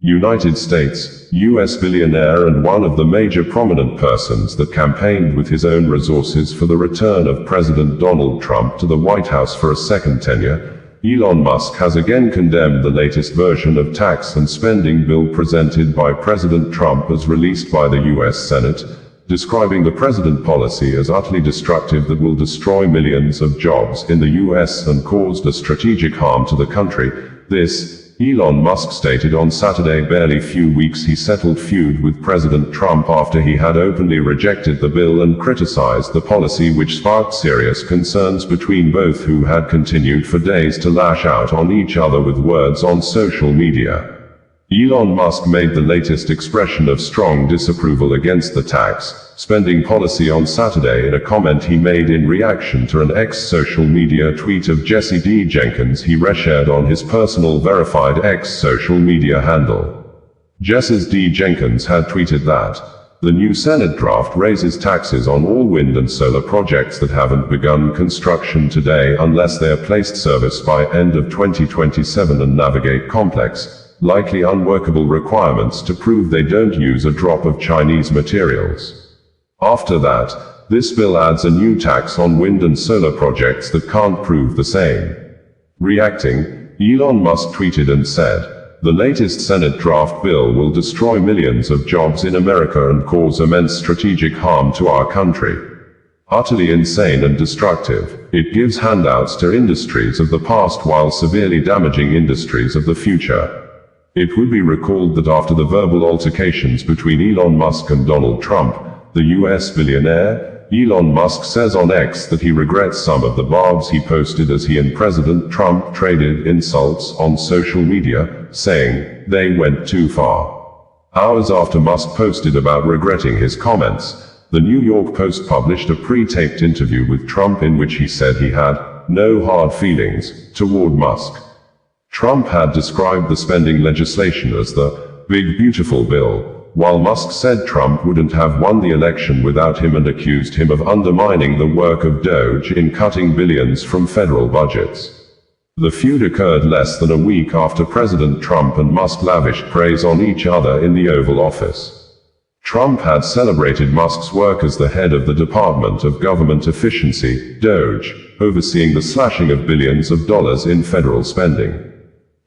United States, U.S. billionaire and one of the major prominent persons that campaigned with his own resources for the return of President Donald Trump to the White House for a second tenure, Elon Musk has again condemned the latest version of tax and spending bill presented by President Trump as released by the U.S. Senate, describing the president policy as utterly destructive that will destroy millions of jobs in the U.S. and caused a strategic harm to the country. This, Elon Musk stated on Saturday. Barely few weeks he settled feud with President Trump after he had openly rejected the bill and criticized the policy, which sparked serious concerns between both, who had continued for days to lash out on each other with words on social media. Elon Musk made the latest expression of strong disapproval against the tax spending policy on Saturday in a comment he made in reaction to an ex-social media tweet of Jesse D. Jenkins he reshared on his personal verified ex-social media handle. Jesse D. Jenkins had tweeted that the new Senate draft raises taxes on all wind and solar projects that haven't begun construction today unless they are placed service by end of 2027 and navigate complex, likely unworkable requirements to prove they don't use a drop of Chinese materials. After that, this bill adds a new tax on wind and solar projects that can't prove the same. Reacting, Elon Musk tweeted and said, "The latest Senate draft bill will destroy millions of jobs in America and cause immense strategic harm to our country. Utterly insane and destructive. It gives handouts to industries of the past while severely damaging industries of the future." It would be recalled that after the verbal altercations between Elon Musk and Donald Trump, the U.S. billionaire, Elon Musk says on X that he regrets some of the barbs he posted as he and President Trump traded insults on social media, saying, "They went too far." Hours after Musk posted about regretting his comments, the New York Post published a pre-taped interview with Trump in which he said he had no hard feelings toward Musk. Trump had described the spending legislation as the big beautiful bill, while Musk said Trump wouldn't have won the election without him and accused him of undermining the work of Doge in cutting billions from federal budgets. The feud occurred less than a week after President Trump and Musk lavished praise on each other in the Oval Office. Trump had celebrated Musk's work as the head of the Department of Government Efficiency, Doge, overseeing the slashing of billions of dollars in federal spending.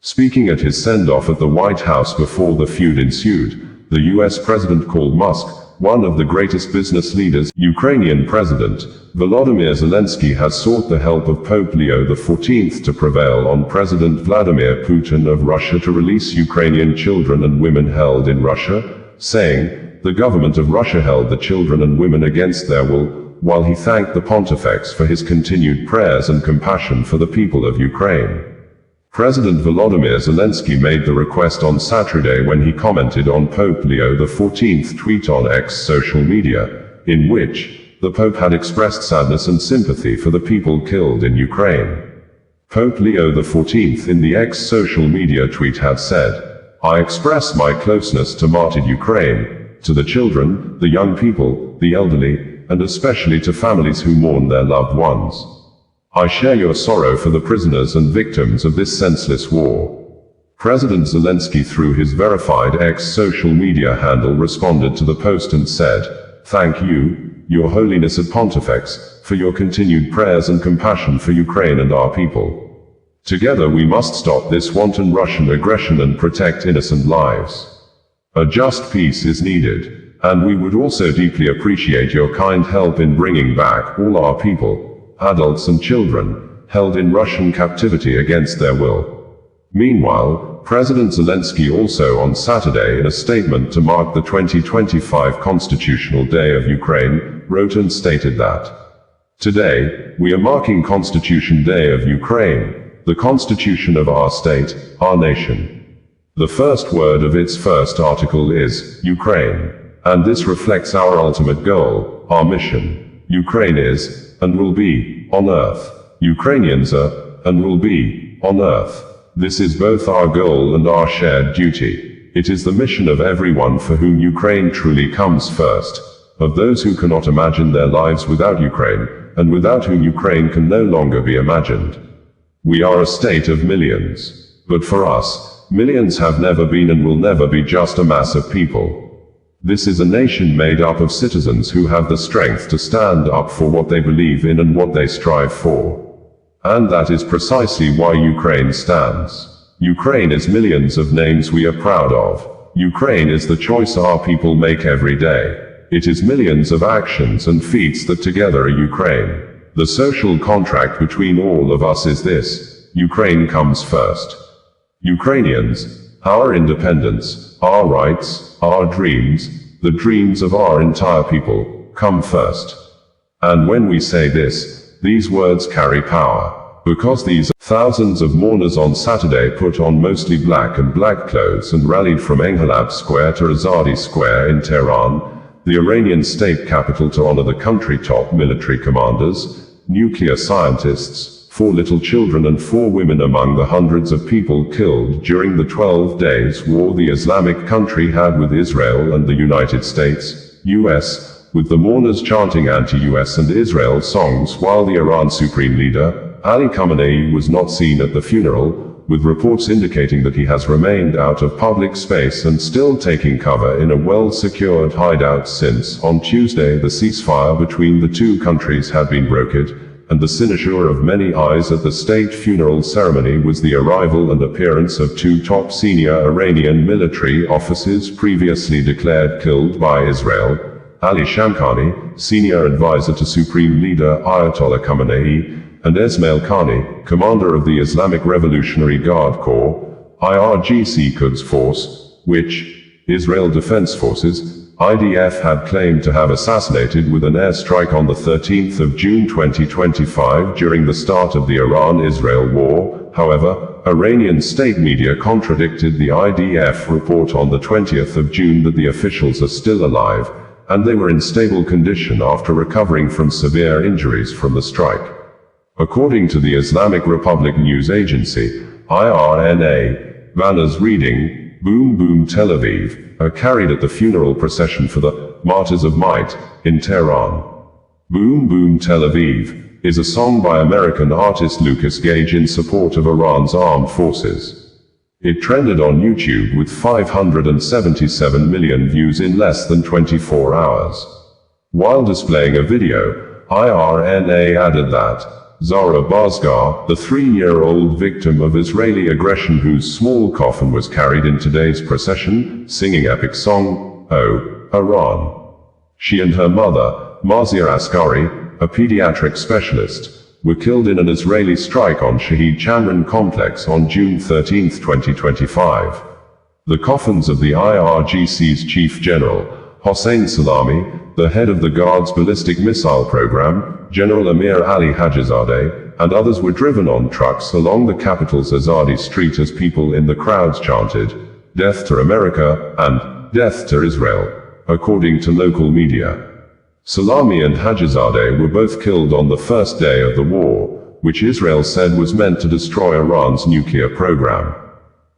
Speaking at his send-off at the White House before the feud ensued, the U.S. president called Musk one of the greatest business leaders. Ukrainian President Volodymyr Zelenskyy has sought the help of Pope Leo XIV to prevail on President Vladimir Putin of Russia to release Ukrainian children and women held in Russia, saying, "The government of Russia held the children and women against their will," while he thanked the Pontifex for his continued prayers and compassion for the people of Ukraine. President Volodymyr Zelenskyy made the request on Saturday when he commented on Pope Leo XIV tweet on X social media, in which the Pope had expressed sadness and sympathy for the people killed in Ukraine. Pope Leo XIV in the X social media tweet had said, "I express my closeness to martyred Ukraine, to the children, the young people, the elderly, and especially to families who mourn their loved ones. I share your sorrow for the prisoners and victims of this senseless war." President Zelenskyy through his verified X social media handle responded to the post and said, "Thank you, Your Holiness at Pontifex, for your continued prayers and compassion for Ukraine and our people. Together we must stop this wanton Russian aggression and protect innocent lives. A just peace is needed, and we would also deeply appreciate your kind help in bringing back all our people, adults and children, held in Russian captivity against their will." Meanwhile, President Zelenskyy also on Saturday in a statement to mark the 2025 Constitutional Day of Ukraine, wrote and stated that, "Today, we are marking Constitution Day of Ukraine, the constitution of our state, our nation. The first word of its first article is Ukraine, and this reflects our ultimate goal, our mission. Ukraine is, and will be, on earth. Ukrainians are, and will be, on earth. This is both our goal and our shared duty. It is the mission of everyone for whom Ukraine truly comes first, of those who cannot imagine their lives without Ukraine, and without whom Ukraine can no longer be imagined. We are a state of millions. But for us, Millions have never been and will never be just a mass of people. This is a nation made up of citizens who have the strength to stand up for what they believe in and what they strive for. And that is precisely why Ukraine stands. Ukraine is millions of names we are proud of. Ukraine is the choice our people make every day. It is millions of actions and feats that together are Ukraine. The social contract between all of us is this: Ukraine comes first. Ukrainians, our independence, our rights, our dreams, the dreams of our entire people, come first. And when we say this, these words carry power. Because these thousands of mourners on Saturday put on mostly black and black clothes and rallied from Enghelab Square to Azadi Square in Tehran, the Iranian state capital, to honor the country's top military commanders, nuclear scientists, 4 little children and 4 women among the hundreds of people killed during the 12 days war the Islamic country had with Israel and the United States, US, with the mourners chanting anti-US and Israel songs while the Iran Supreme Leader Ayatollah Khamenei was not seen at the funeral, with reports indicating that he has remained out of public space and still taking cover in a well-secured hideout since, on Tuesday, the ceasefire between the two countries had been brokered, and the cynosure of many eyes at the state funeral ceremony was the arrival and appearance of 2 top senior Iranian military officers previously declared killed by Israel: Ali Shamkhani, senior advisor to Supreme Leader Ayatollah Khamenei, and Esmail Qaani, commander of the Islamic Revolutionary Guard Corps, IRGC Quds Force, which Israel Defense Forces, IDF, had claimed to have assassinated with an airstrike on the 13th of June 2025 during the start of the Iran-Israel war. However, Iranian state media contradicted the IDF report on the 20th of June that the officials are still alive, and they were in stable condition after recovering from severe injuries from the strike. According to the Islamic Republic news agency, IRNA, banners reading, "Boom Boom Tel Aviv," are carried at the funeral procession for the Martyrs of Might in Tehran. Boom Boom Tel Aviv is a song by American artist Lucas Gage in support of Iran's armed forces. It trended on YouTube with 577 million views in less than 24 hours. While displaying a video, IRNA added that Zara Bazgar, the 3-year-old victim of Israeli aggression whose small coffin was carried in today's procession, singing epic song, "Oh, Iran." She and her mother, Mazia Askari, a pediatric specialist, were killed in an Israeli strike on Shahid Chandran complex on June 13, 2025. The coffins of the IRGC's Chief General, Hossein Salami, the head of the Guard's ballistic missile program, General Amir Ali Hajizadeh, and others were driven on trucks along the capital's Azadi Street as people in the crowds chanted, "Death to America," and "Death to Israel," according to local media. Salami and Hajizadeh were both killed on the first day of the war, which Israel said was meant to destroy Iran's nuclear program.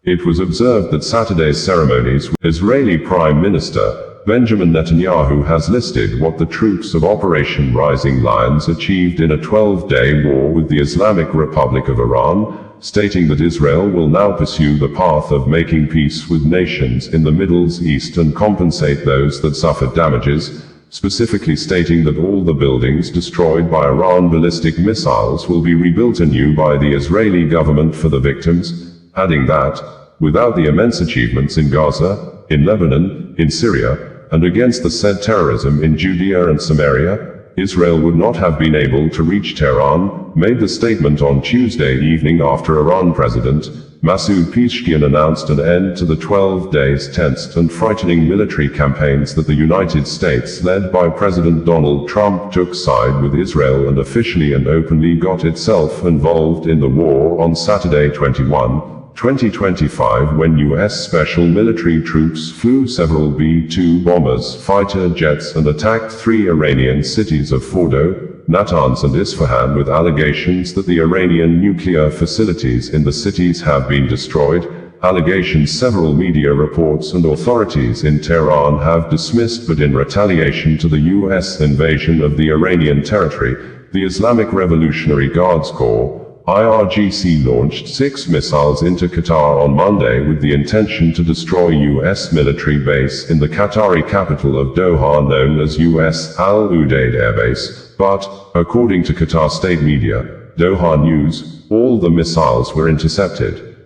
It was observed that Saturday's ceremonies, Israeli Prime Minister Benjamin Netanyahu has listed what the troops of Operation Rising Lions achieved in a 12-day war with the Islamic Republic of Iran, stating that Israel will now pursue the path of making peace with nations in the Middle East and compensate those that suffered damages, specifically stating that all the buildings destroyed by Iran ballistic missiles will be rebuilt anew by the Israeli government for the victims, adding that, without the immense achievements in Gaza, in Lebanon, in Syria, and against the said terrorism in Judea and Samaria, Israel would not have been able to reach Tehran, made the statement on Tuesday evening after Iran President Masoud Pezeshkian announced an end to the 12 days tense and frightening military campaigns that the United States, led by President Donald Trump, took side with Israel and officially and openly got itself involved in the war on Saturday 2025 when U.S. special military troops flew several B-2 bombers, fighter jets and attacked 3 Iranian cities of Fordo, Natanz and Isfahan with allegations that the Iranian nuclear facilities in the cities have been destroyed, allegations several media reports and authorities in Tehran have dismissed, but in retaliation to the U.S. invasion of the Iranian territory, the Islamic Revolutionary Guard Corps, IRGC launched 6 missiles into Qatar on Monday with the intention to destroy U.S. military base in the Qatari capital of Doha known as U.S. Al Udeid Air Base, but, according to Qatar state media, Doha News, all the missiles were intercepted.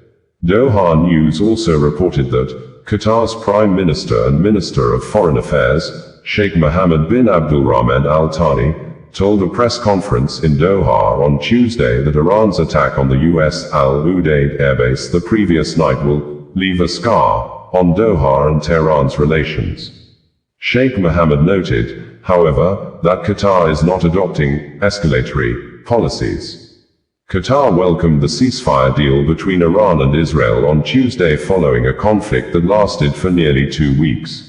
Doha News also reported that Qatar's Prime Minister and Minister of Foreign Affairs, Sheikh Mohammed bin Abdulrahman Al Thani, told a press conference in Doha on Tuesday that Iran's attack on the U.S. Al Udeid airbase the previous night will leave a scar on Doha and Tehran's relations. Sheikh Mohammed noted, however, that Qatar is not adopting escalatory policies. Qatar welcomed the ceasefire deal between Iran and Israel on Tuesday following a conflict that lasted for nearly 2 weeks.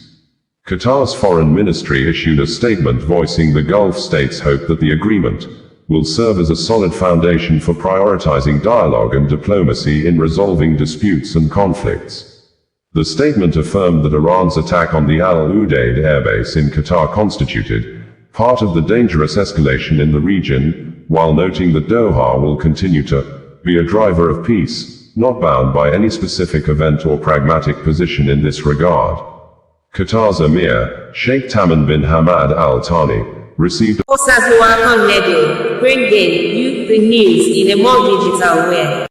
Qatar's foreign ministry issued a statement voicing the Gulf states' hope that the agreement will serve as a solid foundation for prioritizing dialogue and diplomacy in resolving disputes and conflicts. The statement affirmed that Iran's attack on the Al Udeid airbase in Qatar constituted part of the dangerous escalation in the region, while noting that Doha will continue to be a driver of peace, not bound by any specific event or pragmatic position in this regard. Qatar's Emir, Sheikh Tamim bin Hamad Al Thani, received bringing you the news in a more digital way.